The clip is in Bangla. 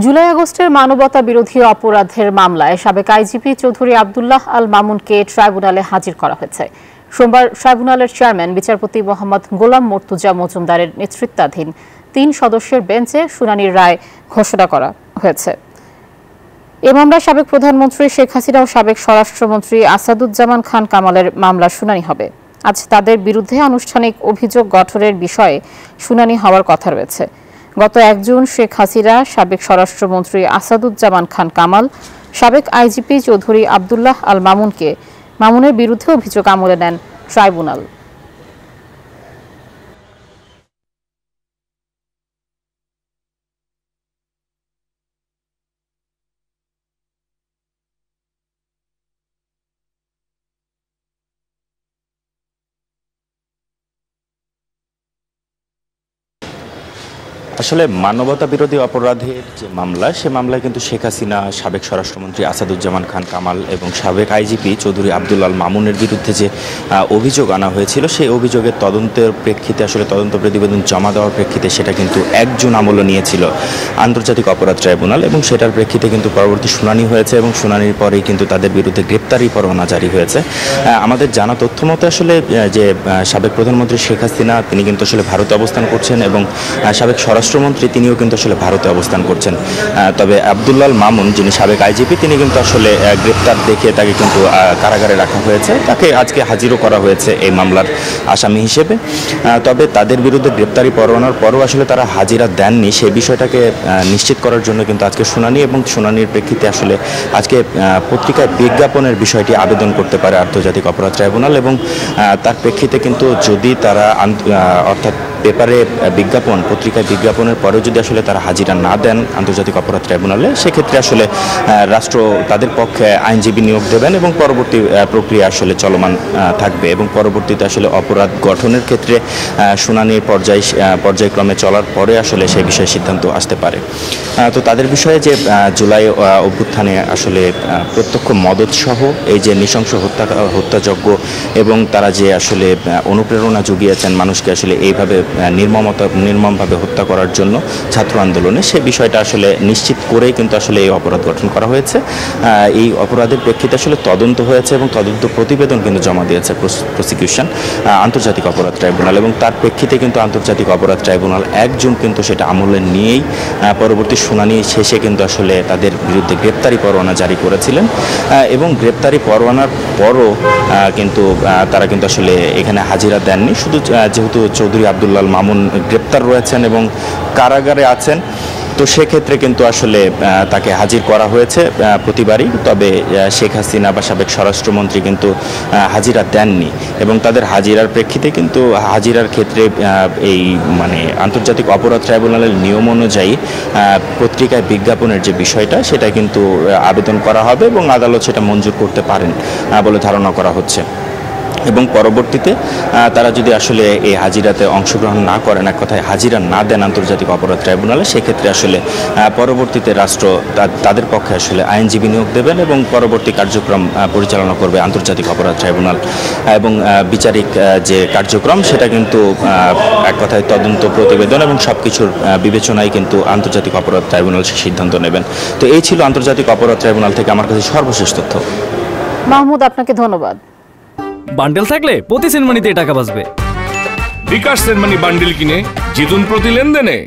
জুলাই আগস্টের মানবতা বিরোধী অপরাধের মামলায় সাবেক আইজিপি চৌধুরী আব্দুল্লাহ আল মামুনকে ট্রাইব্যুনালে হাজির করা হয়েছে। সোমবার ট্রাইব্যুনালের চেয়ারম্যান বিচারপতি মোহাম্মদ গোলাম মর্তুজা মজুমদারের নেতৃত্বাধীন 3 সদস্যের বেঞ্চে শুনানির রায় ঘোষণা করা হয়েছে। এ মামলায় সাবেক প্রধানমন্ত্রী শেখ হাসিনা ও সাবেক স্বরাষ্ট্রমন্ত্রী আসাদুজ্জামান খান কামালের মামলার শুনানি হবে। আজ তাদের বিরুদ্ধে আনুষ্ঠানিক অভিযোগ গঠনের বিষয়ে শুনানি হওয়ার কথা রয়েছে। গত 1 জুন শেখ হাসিনা, সাবেক স্বরাষ্ট্রমন্ত্রী আসাদুজ্জামান খান কামাল, সাবেক আইজিপি চৌধুরী আব্দুল্লাহ আল মামুনের বিরুদ্ধে অভিযোগ আমলে নেন ট্রাইব্যুনাল। আসলে মানবতা বিরোধী অপরাধের যে মামলা, সে মামলায় কিন্তু শেখ হাসিনা, সাবেক স্বরাষ্ট্রমন্ত্রী আসাদুজ্জামান খান কামাল এবং সাবেক আইজিপি চৌধুরী আব্দুল্লাহ মামুনের বিরুদ্ধে যে অভিযোগ আনা হয়েছিল, সেই অভিযোগের তদন্তের প্রেক্ষিতে আসলে তদন্ত প্রতিবেদন জমা দেওয়ার প্রেক্ষিতে সেটা কিন্তু 1 জুন আমলে নিয়েছিল আন্তর্জাতিক অপরাধ ট্রাইব্যুনাল এবং সেটার প্রেক্ষিতে কিন্তু পরবর্তী শুনানি হয়েছে এবং শুনানির পরেই কিন্তু তাদের বিরুদ্ধে গ্রেপ্তারি পরোয়ানা জারি হয়েছে। আমাদের জানা তথ্য মতে আসলে যে সাবেক প্রধানমন্ত্রী শেখ হাসিনা, তিনি কিন্তু আসলে ভারতে অবস্থান করছেন এবং সাবেক স্বরাষ্ট্রমন্ত্রী তিনিও কিন্তু আসলে ভারতে অবস্থান করছেন। তবে আব্দুল্লাহ মামুন, যিনি সাবেক আইজিপি, তিনি কিন্তু আসলে গ্রেপ্তার দেখে তাকে কিন্তু কারাগারে রাখা হয়েছে। তাকে আজকে হাজিরও করা হয়েছে এই মামলার আসামি হিসেবে। তবে তাদের বিরুদ্ধে গ্রেপ্তারি পরোয়ানার পরও আসলে তারা হাজিরা দেননি, সেই বিষয়টাকে নিশ্চিত করার জন্য কিন্তু আজকে শুনানি এবং শুনানির প্রেক্ষিতে আসলে আজকে পত্রিকায় বিজ্ঞাপনের বিষয়টি আবেদন করতে পারে আন্তর্জাতিক অপরাধ ট্রাইব্যুনাল এবং তার প্রেক্ষিতে কিন্তু যদি তারা অর্থাৎ পেপারে বিজ্ঞাপন, পত্রিকায় বিজ্ঞাপনের পরেও যদি আসলে তারা হাজিরা না দেন আন্তর্জাতিক অপরাধ ট্রাইব্যুনালে, সেক্ষেত্রে আসলে রাষ্ট্র তাদের পক্ষে আইনজীবী নিয়োগ দেবেন এবং পরবর্তী প্রক্রিয়া আসলে চলমান থাকবে এবং পরবর্তীতে আসলে অপরাধ গঠনের ক্ষেত্রে শুনানির পর্যায়ক্রমে চলার পরে আসলে সেই বিষয়ে সিদ্ধান্ত আসতে পারে। তো তাদের বিষয়ে যে জুলাই অভ্যুত্থানে আসলে প্রত্যক্ষ মদতসহ এই যে নৃশংস হত্যাযজ্ঞ এবং তারা যে আসলে অনুপ্রেরণা জুগিয়েছেন মানুষকে আসলে এইভাবে নির্মমভাবে হত্যা করার জন্য ছাত্র আন্দোলনে, সে বিষয়টা আসলে নিশ্চিত করেই কিন্তু আসলে এই অপরাধ গঠন করা হয়েছে। এই অপরাধের প্রেক্ষিতে আসলে তদন্ত হয়েছে এবং তদন্ত প্রতিবেদন কিন্তু জমা দিয়েছে প্রসিকিউশন আন্তর্জাতিক অপরাধ ট্রাইব্যুনাল এবং তার প্রেক্ষিতে কিন্তু আন্তর্জাতিক অপরাধ ট্রাইব্যুনাল 1 জুন কিন্তু সেটা আমলে নিয়েই পরবর্তী শুনানি শেষে কিন্তু আসলে তাদের বিরুদ্ধে গ্রেপ্তারি পরোয়ানা জারি করেছিলেন এবং গ্রেপ্তারি পরোয়ানার পরও কিন্তু তারা কিন্তু আসলে এখানে হাজিরা দেননি। শুধু যেহেতু চৌধুরী আব্দুল্লাহ মামুন গ্রেপ্তার রয়েছেন এবং কারাগারে আছেন, তো সেক্ষেত্রে কিন্তু আসলে তাকে হাজির করা হয়েছে প্রতিবারই। তবে শেখ হাসিনা বা সাবেক স্বরাষ্ট্রমন্ত্রী কিন্তু হাজিরা দেননি এবং তাদের হাজিরার প্রেক্ষিতে কিন্তু হাজিরার ক্ষেত্রে এই আন্তর্জাতিক অপরাধ ট্রাইব্যুনালের নিয়ম অনুযায়ী পত্রিকায় বিজ্ঞাপনের যে বিষয়টা, সেটা কিন্তু আবেদন করা হবে এবং আদালত সেটা মঞ্জুর করতে পারেন বলে ধারণা করা হচ্ছে এবং পরবর্তীতে তারা যদি আসলে এই হাজিরাতে অংশগ্রহণ না করেন, এক কথায় হাজিরা না দেন আন্তর্জাতিক অপরাধ ট্রাইব্যুনালে, সেক্ষেত্রে আসলে পরবর্তীতে রাষ্ট্র তাদের পক্ষে আসলে আইনজীবী নিয়োগ দেবেন এবং পরবর্তী কার্যক্রম পরিচালনা করবে আন্তর্জাতিক অপরাধ ট্রাইব্যুনাল এবং বিচারিক যে কার্যক্রম, সেটা কিন্তু এক কথায় তদন্ত প্রতিবেদন এবং সব কিছুর বিবেচনায় কিন্তু আন্তর্জাতিক অপরাধ ট্রাইব্যুনাল সিদ্ধান্ত নেবেন। তো এই ছিল আন্তর্জাতিক অপরাধ ট্রাইব্যুনাল থেকে আমার কাছে সর্বশেষ তথ্য। মাহমুদ, আপনাকে ধন্যবাদ। বান্ডেল থাকলে প্রতি সেনমানিতে টাকা বাঁচবে। বিকাশ সেনমানি বান্ডেল কিনে জিতুন প্রতি লেনদেনে।